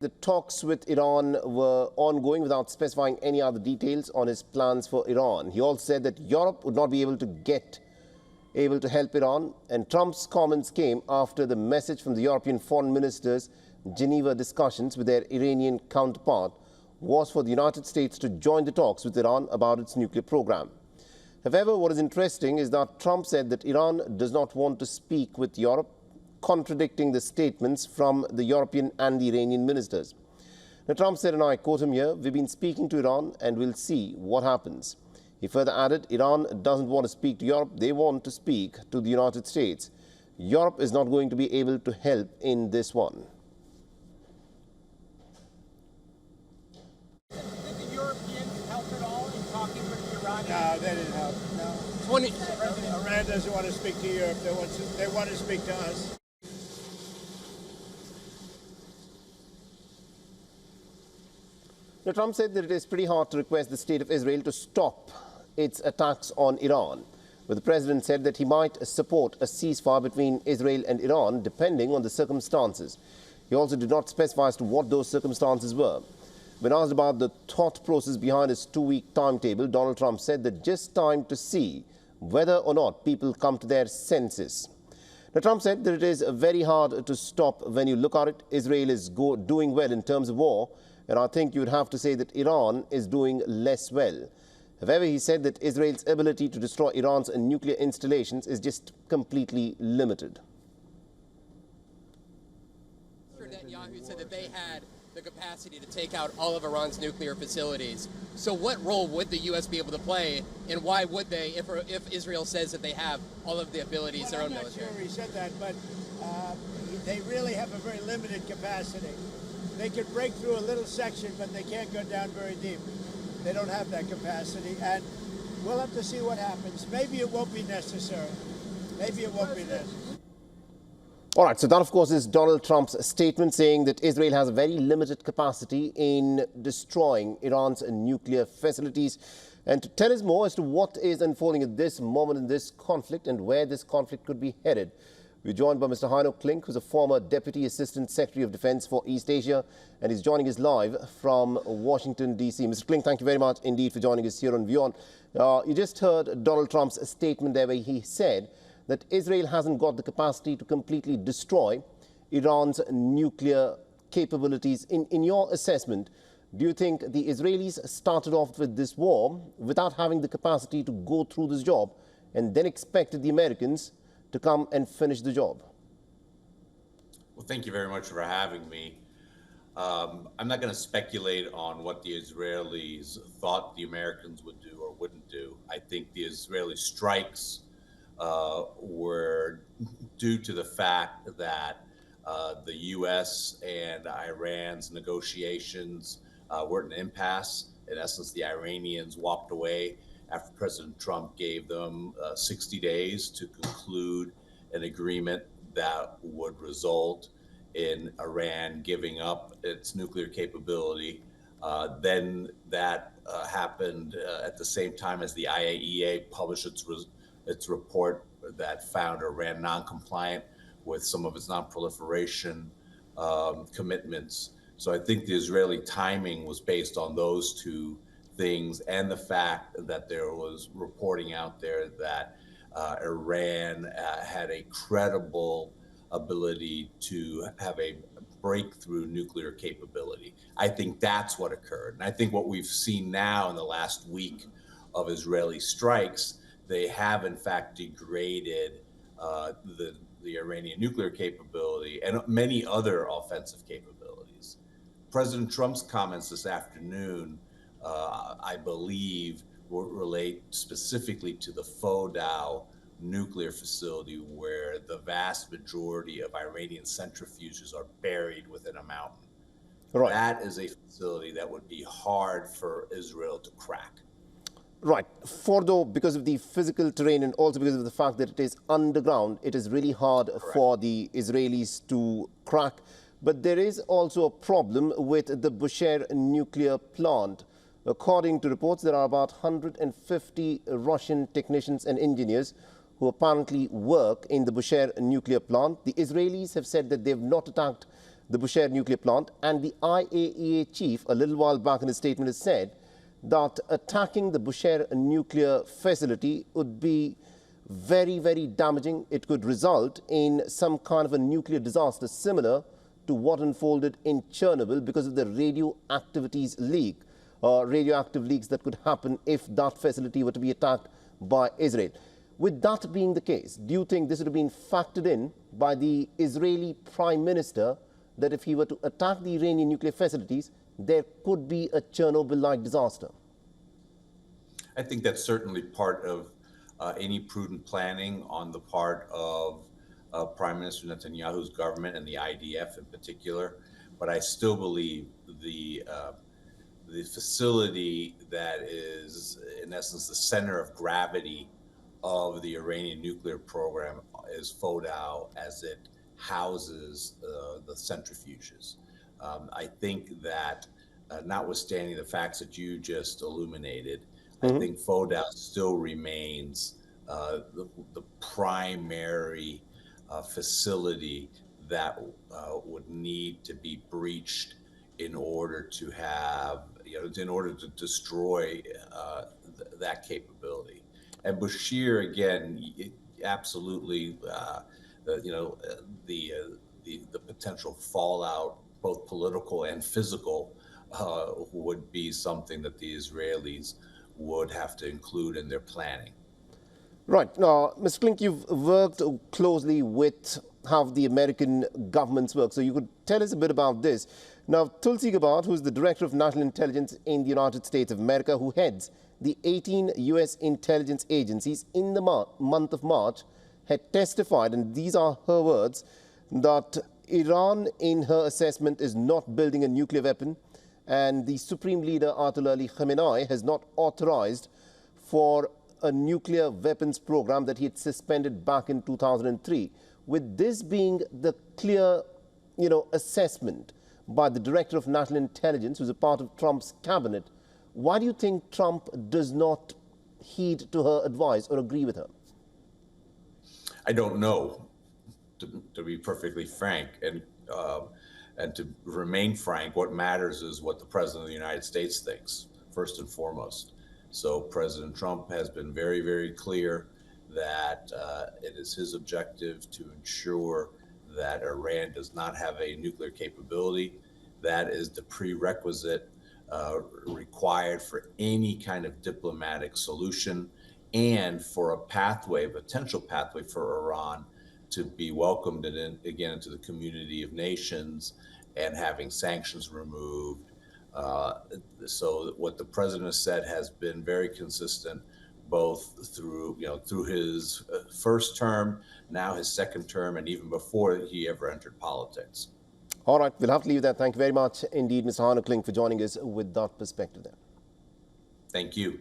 The talks with Iran were ongoing without specifying any other details on his plans for Iran. He also said that Europe would not be able to help Iran, and Trump's comments came after the message from the European foreign ministers' Geneva discussions with their Iranian counterpart was for the United States to join the talks with Iran about its nuclear program. However, what is interesting is that Trump said that Iran does not want to speak with Europe, contradicting the statements from the European and the Iranian ministers. Now, Trump said, and I quote him here, "We've been speaking to Iran and we'll see what happens." He further added, Iran doesn't want to speak to Europe, they want to speak to the United States. Europe is not going to be able to help in this one. Did the Europeans help at all in talking with the Iranians? No, they didn't help. No. Iran doesn't want to speak to Europe. They want to speak to us. Now, Trump said that it is pretty hard to request the state of Israel to stop its attacks on Iran. But the president said that he might support a ceasefire between Israel and Iran depending on the circumstances. He also did not specify as to what those circumstances were. When asked about the thought process behind his 2-week timetable, Donald Trump said that just time to see whether or not people come to their senses. Now, Trump said that it is very hard to stop when you look at it. Israel is doing well in terms of war, and I think you'd have to say that Iran is doing less well. However, he said that Israel's ability to destroy Iran's nuclear installations is just completely limited. Netanyahu said that they had the capacity to take out all of Iran's nuclear facilities. So what role would the U.S. be able to play, and why would they, if Israel says that they have all of the abilities, their own military? I'm not sure he said that, but they really have a very limited capacity. They could break through a little section, but they can't go down very deep. They don't have that capacity, and we'll have to see what happens. Maybe it won't be necessary. Maybe it won't be necessary. All right, so that, of course, is Donald Trump's statement saying that Israel has a very limited capacity in destroying Iran's nuclear facilities. And to tell us more as to what is unfolding at this moment in this conflict and where this conflict could be headed, we're joined by Mr. Heino Klink, who's a former Deputy Assistant Secretary of Defense for East Asia, and he's joining us live from Washington, D.C. Mr. Klink, thank you very much indeed for joining us here on WION. You just heard Donald Trump's statement there where he said that Israel hasn't got the capacity to completely destroy Iran's nuclear capabilities. In your assessment, do you think the Israelis started off with this war without having the capacity to go through this job and then expected the Americans to come and finish the job? Well, thank you very much for having me. I'm not going to speculate on what the Israelis thought the Americans would do or wouldn't do. I think the Israeli strikes were due to the fact that the U.S. and Iran's negotiations were at an impasse. In essence, the Iranians walked away after President Trump gave them 60 days to conclude an agreement that would result in Iran giving up its nuclear capability. Then that happened at the same time as the IAEA published its report that found Iran non-compliant with some of its non-proliferation commitments. So I think the Israeli timing was based on those two things and the fact that there was reporting out there that Iran had a credible ability to have a breakthrough nuclear capability. I think that's what occurred. And I think what we've seen now in the last week of Israeli strikes, they have in fact degraded the Iranian nuclear capability and many other offensive capabilities. President Trump's comments this afternoon, I believe, will relate specifically to the Fordow nuclear facility, where the vast majority of Iranian centrifuges are buried within a mountain. Right. That is a facility that would be hard for Israel to crack. Right. Fordow, because of the physical terrain and also because of the fact that it is underground, it is really hard for the Israelis to crack. But there is also a problem with the Bushehr nuclear plant. According to reports, there are about 150 Russian technicians and engineers who apparently work in the Bushehr nuclear plant. The Israelis have said that they have not attacked the Bushehr nuclear plant. And the IAEA chief, a little while back in his statement, has said that attacking the Bushehr nuclear facility would be very, very damaging. It could result in some kind of a nuclear disaster similar to what unfolded in Chernobyl because of the radioactive leaks that could happen if that facility were to be attacked by Israel. With that being the case, do you think this would have been factored in by the Israeli Prime Minister that if he were to attack the Iranian nuclear facilities, there could be a Chernobyl-like disaster? I think that's certainly part of any prudent planning on the part of Prime Minister Netanyahu's government and the IDF in particular. But I still believe the facility that is, in essence, the center of gravity of the Iranian nuclear program is Fordow, as it houses the centrifuges. I think that, notwithstanding the facts that you just illuminated, I think Fordow still remains the primary facility that would need to be breached in order to have, in order to destroy that capability. And Bushehr, again, absolutely, the potential fallout, both political and physical, would be something that the Israelis would have to include in their planning. Right. Now, Mr. Klink, you've worked closely with how the American governments work, so you could tell us a bit about this. Now, Tulsi Gabbard, who's the Director of National Intelligence in the United States of America, who heads the 18 U.S. intelligence agencies in the month of March, had testified, and these are her words, that Iran, in her assessment, is not building a nuclear weapon, and the Supreme Leader, Ayatollah Ali Khamenei, has not authorized for a nuclear weapons program that he had suspended back in 2003. With this being the clear, assessment by the Director of National Intelligence, who's a part of Trump's cabinet, why do you think Trump does not heed to her advice or agree with her? I don't know, to be perfectly frank, and to remain frank. What matters is what the President of the United States thinks, first and foremost. So President Trump has been very, very clear that it is his objective to ensure that Iran does not have a nuclear capability. That is the prerequisite required for any kind of diplomatic solution and for a potential pathway for Iran to be welcomed again into the community of nations and having sanctions removed. So what the president has said has been very consistent, both through his first term, now his second term, and even before he ever entered politics. All right, we'll have to leave that. Thank you very much indeed, Mr. Klink, for joining us with that perspective there. Thank you.